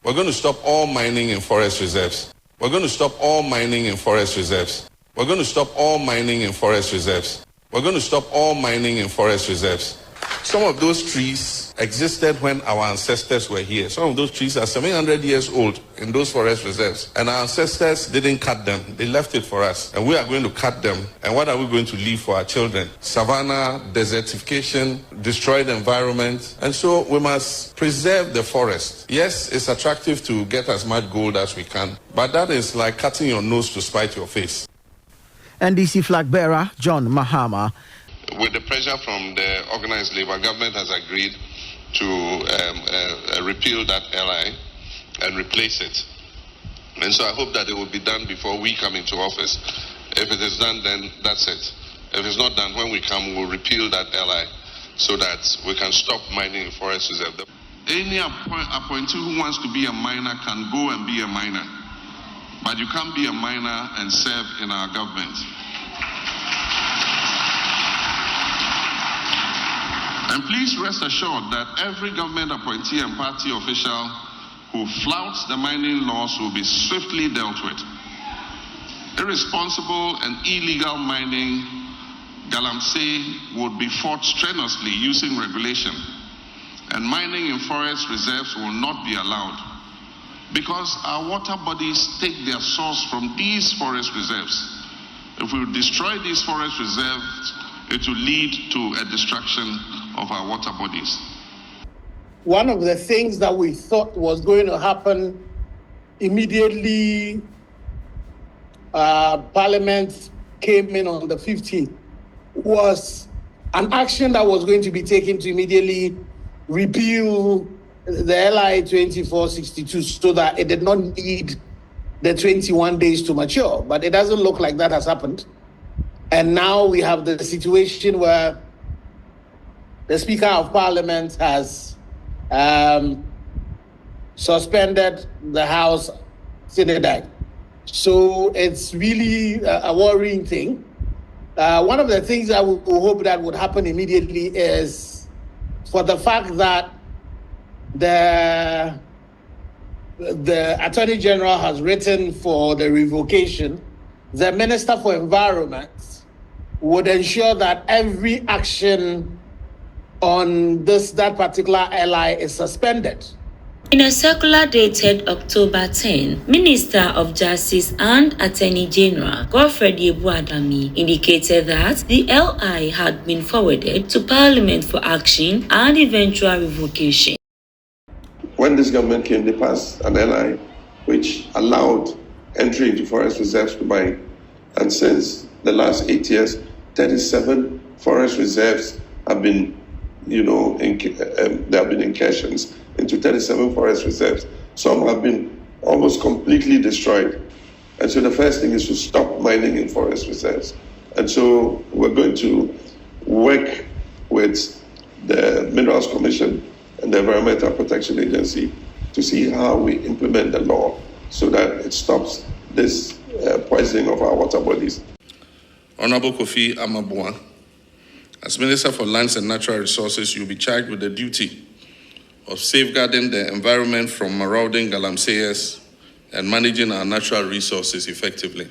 We're going to stop all mining in forest reserves. We're going to stop all mining in forest reserves. We're going to stop all mining in forest reserves. We're going to stop all mining in forest reserves. Some of those trees existed when our ancestors were here. Some of those trees are 700 years old in those forest reserves. And our ancestors didn't cut them. They left it for us. And we are going to cut them. And what are we going to leave for our children? Savannah, desertification, destroyed environment. And so we must preserve the forest. Yes, it's attractive to get as much gold as we can. But that is like cutting your nose to spite your face. NDC flag bearer John Mahama. With the pressure from the organized labor, government has agreed to repeal that LI and replace it. And so I hope that it will be done before we come into office. If it is done, then that's it. If it's not done, when we come, we'll repeal that LI so that we can stop mining in forest reserve. Any appointee who wants to be a miner can go and be a miner. But you can't be a miner and serve in our government. And please rest assured that every government appointee and party official who flouts the mining laws will be swiftly dealt with. Irresponsible and illegal mining, Galamsey would be fought strenuously using regulation. And mining in forest reserves will not be allowed because our water bodies take their source from these forest reserves. If we destroy these forest reserves, it will lead to a destruction of our water bodies. One of the things that we thought was going to happen immediately Parliament came in on the 15th was an action that was going to be taken to immediately repeal the LI 2462 so that it did not need the 21 days to mature. But it doesn't look like that has happened. And now we have the situation where the Speaker of Parliament has suspended the House Synod. So it's really a worrying thing. One of the things that we hope that would happen immediately is for the fact that the Attorney General has written for the revocation, the Minister for Environment would ensure that every action on that particular LI is suspended. In a circular dated October 10, Minister of Justice and Attorney General Godfred Yebu-Adami indicated that the LI had been forwarded to Parliament for action and eventual revocation. When this government came, they passed an LI which allowed entry into forest reserves to mine. And since the last 8 years, 37 forest reserves have been, there have been incursions into 37 forest reserves. Some have been almost completely destroyed. And so the first thing is to stop mining in forest reserves. And so we're going to work with the Minerals Commission and the Environmental Protection Agency to see how we implement the law so that it stops this poisoning of our water bodies. Honorable Kofi Amabua, as Minister for Lands and Natural Resources, you'll be charged with the duty of safeguarding the environment from marauding Galamseyers and managing our natural resources effectively.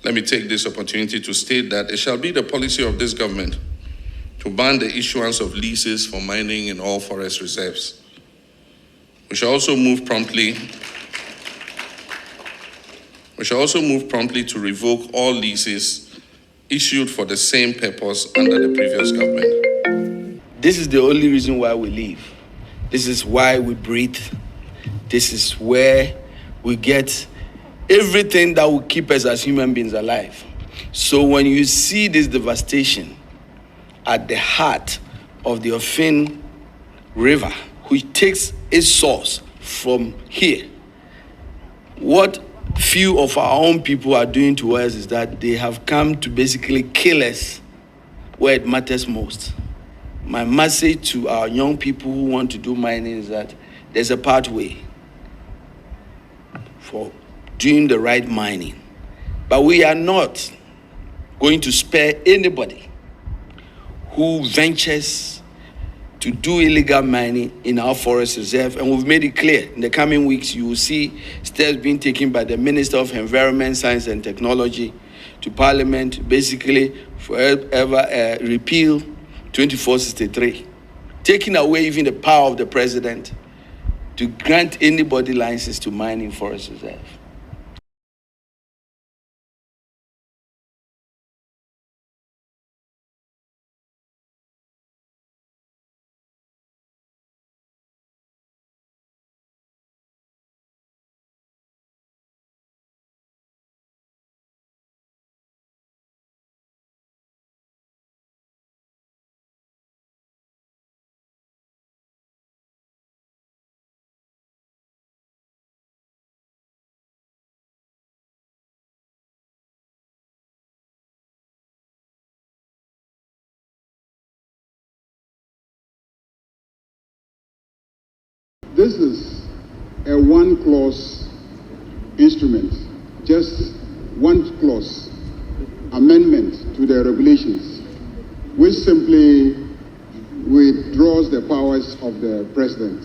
Let me take this opportunity to state that it shall be the policy of this government to ban the issuance of leases for mining in all forest reserves. We shall also move promptly to revoke all leases issued for the same purpose under the previous government. This is the only reason why we live. This is why we breathe. This is where we get everything that will keep us as human beings alive. So when you see this devastation at the heart of the Ofin River, which takes its source from here, what few of our own people are doing to us is that they have come to basically kill us where it matters most. My message to our young people who want to do mining is that there's a pathway for doing the right mining. But we are not going to spare anybody who ventures to do illegal mining in our forest reserve, and we've made it clear. In the coming weeks, you will see steps being taken by the Minister of Environment, Science and Technology to Parliament, basically forever repeal 2463, taking away even the power of the President to grant anybody license to mine in forest reserve. This is a one-clause instrument, just one clause amendment to the regulations, which simply withdraws the powers of the president.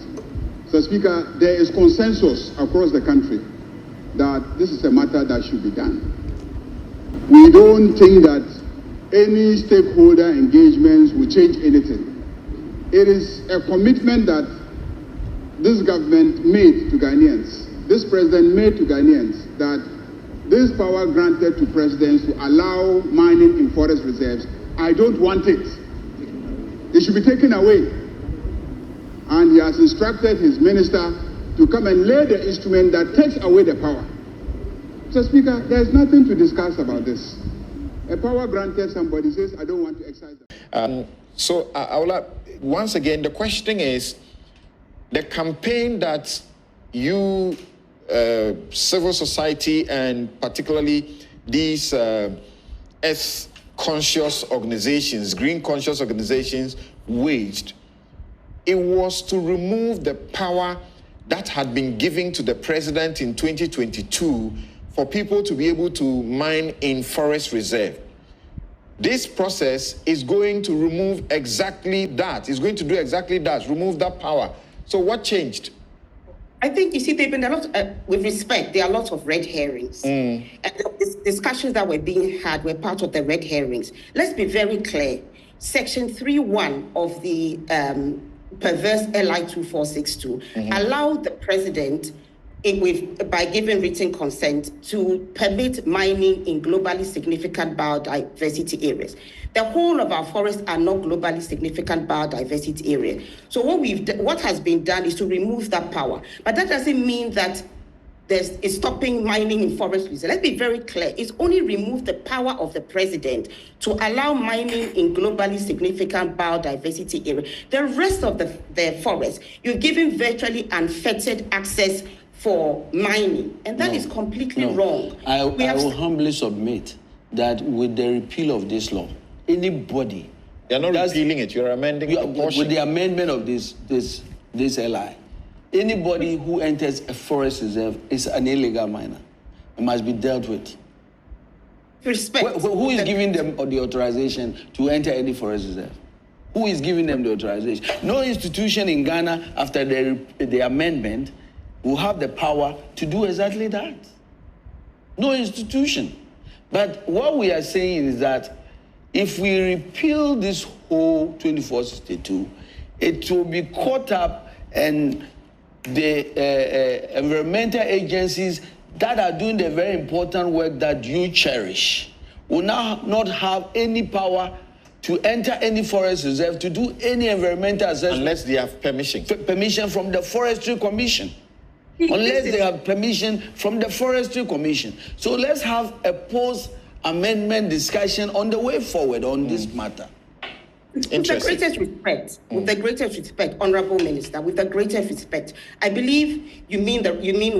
So, Speaker, there is consensus across the country that this is a matter that should be done. We don't think that any stakeholder engagements will change anything. It is a commitment that this government made to Ghanaians, this president made to Ghanaians, that this power granted to presidents to allow mining in forest reserves, I don't want it. It should be taken away. And he has instructed his minister to come and lay the instrument that takes away the power. So, Speaker, there's nothing to discuss about this. A power granted, somebody says, I don't want to exercise that. So, once again, the question is, the campaign that you, civil society, and particularly these earth-conscious organizations, green-conscious organizations, waged, it was to remove the power that had been given to the president in 2022 for people to be able to mine in forest reserve. This process is going to remove exactly that. It's going to do exactly that, remove that power. So what changed? I think, you see, there have been a lot, with respect, there are lots of red herrings. And the discussions that were being had were part of the red herrings. Let's be very clear. Section 3.1 of the perverse LI 2462 allowed the president, by giving written consent, to permit mining in globally significant biodiversity areas. The whole of our forests are not globally significant biodiversity areas. So what has been done is to remove that power. But that doesn't mean that it's stopping mining in forest reserves. Let's be very clear. It's only removed the power of the president to allow mining in globally significant biodiversity areas. The rest of the forest, you're giving virtually unfettered access for mining, and that is completely wrong. I will humbly submit that with the repeal of this law, anybody... You're not repealing it, you're amending the portion. With the amendment of this LI, anybody who enters a forest reserve is an illegal miner. It must be dealt with. Respect. Who is giving them the authorization to enter any forest reserve? Who is giving them the authorization? No institution in Ghana, after the amendment, will have the power to do exactly that. No institution. But what we are saying is that if we repeal this whole 2462, it will be caught up, and the environmental agencies that are doing the very important work that you cherish will now not have any power to enter any forest reserve, to do any environmental assessment. Unless they have permission. Permission from the Forestry Commission. Unless they have permission from the Forestry Commission. So let's have a post-amendment discussion on the way forward on this matter. With the greatest respect, Honorable Minister, with the greatest respect, I believe you mean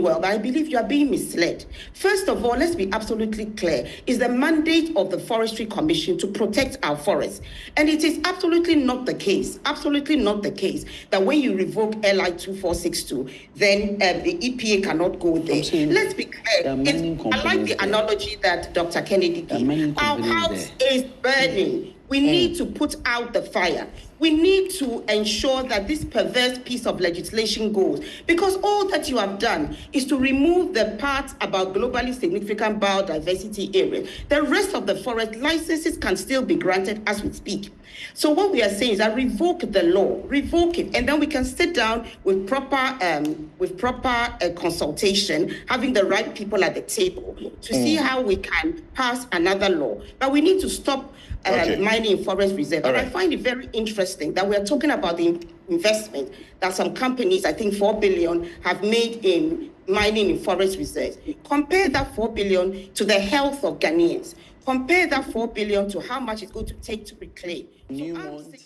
well, but I believe you are being misled. First of all, let's be absolutely clear. It's the mandate of the Forestry Commission to protect our forests. And it is absolutely not the case, that when you revoke LI 2462, then the EPA cannot go there. Let's be clear. I like the analogy that Dr. Kennedy gave. Our house is burning. We need to put out the fire. We need to ensure that this perverse piece of legislation goes, because all that you have done is to remove the part about globally significant biodiversity areas. The rest of the forest licenses can still be granted as we speak. So what we are saying is that revoke the law, revoke it, and then we can sit down with proper consultation, having the right people at the table to see how we can pass another law. But we need to stop mining in forest reserve. And I find it very interesting that we are talking about the investment that some companies, I think 4 billion, have made in mining in forest reserves. Compare that 4 billion to the health of Ghanaians. Compare that 4 billion to how much it's going to take to reclaim. Newmont